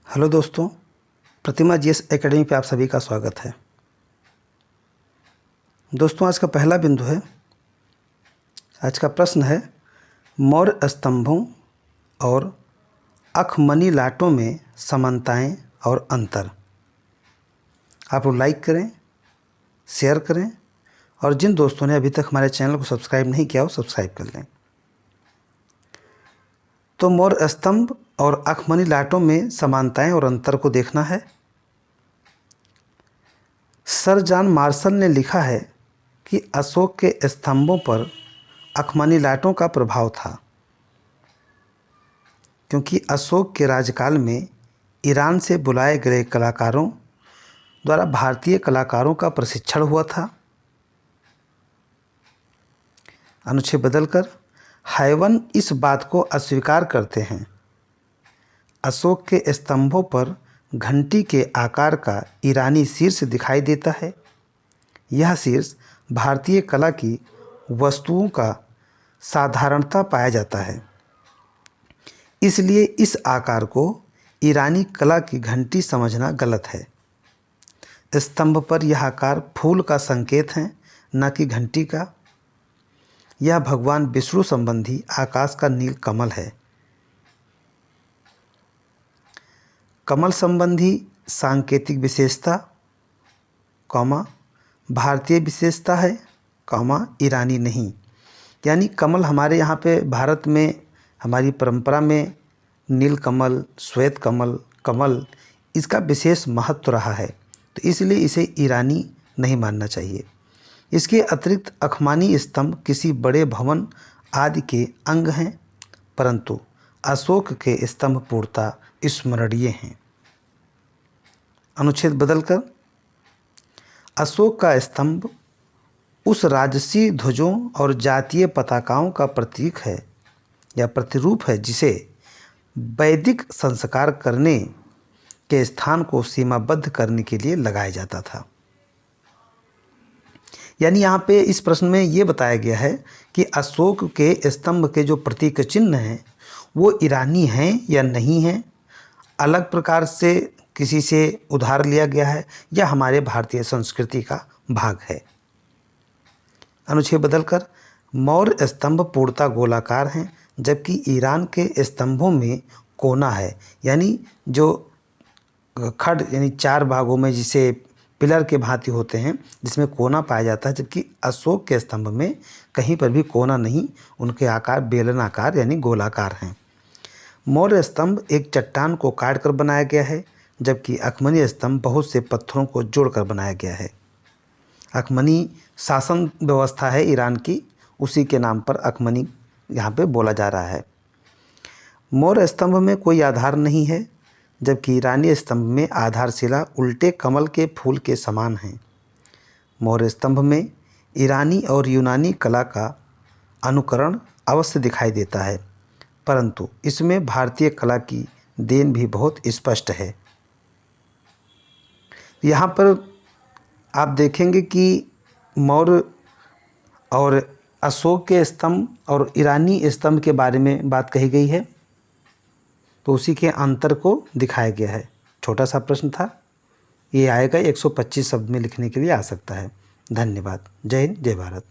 Hello दोस्तों, प्रतिमा GS academy पे आप सभी का स्वागत है। दोस्तों, आज का पहला बिंदु है, आज का प्रश्न है मौर्य स्तंभों और अखमनी लाटों में समानताएं और अंतर। आप लोग लाइक करें, शेयर करें और जिन दोस्तों ने अभी तक हमारे चैनल को सब्सक्राइब नहीं किया वो सब्सक्राइब कर लें। तो मौर्य स्तंभ और अखमनी लाटों में समानताएं और अंतर को देखना है। सर जॉन मार्शल ने लिखा है कि अशोक के स्तंभों पर अखमनी लाटों का प्रभाव था, क्योंकि अशोक के राजकाल में ईरान से बुलाए गए कलाकारों द्वारा भारतीय कलाकारों का प्रशिक्षण हुआ था। अनुच्छेद बदलकर हाइवन इस बात को अस्वीकार करते हैं। अशोक के स्तंभों पर घंटी के आकार का ईरानी शीर्ष दिखाई देता है। यह शीर्ष भारतीय कला की वस्तुओं का साधारणता पाया जाता है, इसलिए इस आकार को ईरानी कला की घंटी समझना गलत है। स्तंभ पर यह आकार फूल का संकेत है, न कि घंटी का। यह भगवान विष्णु संबंधी आकाश का नील कमल है। कमल संबंधी सांकेतिक विशेषता, भारतीय विशेषता है, ईरानी नहीं। यानी कमल हमारे यहाँ पे भारत में हमारी परंपरा में नील कमल, श्वेत कमल, कमल इसका विशेष महत्व रहा है, तो इसलिए इसे ईरानी नहीं मानना चाहिए। इसके अतिरिक्त अखमानी स्तंभ किसी बड़े भवन आदि के अंग हैं, परंतु अशोक के स्तंभ पूर्णतः स्मरणीय हैं। अनुच्छेद बदलकर अशोक का स्तंभ उस राजसी ध्वजों और जातीय पताकाओं का प्रतीक है या प्रतिरूप है जिसे वैदिक संस्कार करने के स्थान को सीमाबद्ध करने के लिए लगाया जाता था। यानी यहाँ पे इस प्रश्न में ये बताया गया है कि अशोक के स्तंभ के जो प्रतीक चिन्ह हैं वो ईरानी हैं या नहीं हैं, अलग प्रकार से किसी से उधार लिया गया है या हमारे भारतीय संस्कृति का भाग है। अनुच्छेद बदलकर मौर्य स्तंभ पूर्णतः गोलाकार हैं, जबकि ईरान के स्तंभों में कोना है, यानी जो खड़ यानी चार भागों में जिसे पिलर के भांति होते हैं जिसमें कोना पाया जाता है, जबकि अशोक के स्तंभ में कहीं पर भी कोना नहीं, उनके आकार बेलनाकार यानी गोलाकार हैं। मौर्य स्तंभ एक चट्टान को काट कर बनाया गया है, जबकि अखमनी स्तंभ बहुत से पत्थरों को जोड़कर बनाया गया है। अखमनी शासन व्यवस्था है ईरान की, उसी के नाम पर अखमनी यहाँ पे बोला जा रहा है। मौर्य स्तंभ में कोई आधार नहीं है, जबकि ईरानी स्तंभ में आधारशिला उल्टे कमल के फूल के समान है। मौर्य स्तंभ में ईरानी और यूनानी कला का अनुकरण अवश्य दिखाई देता है, परंतु इसमें भारतीय कला की देन भी बहुत स्पष्ट है। यहाँ पर आप देखेंगे कि मौर्य और अशोक के स्तंभ और ईरानी स्तंभ के बारे में बात कही गई है, तो उसी के अंतर को दिखाया गया है। छोटा सा प्रश्न था, ये आएगा 125 शब्द में लिखने के लिए आ सकता है। धन्यवाद। जय हिंद, जय भारत।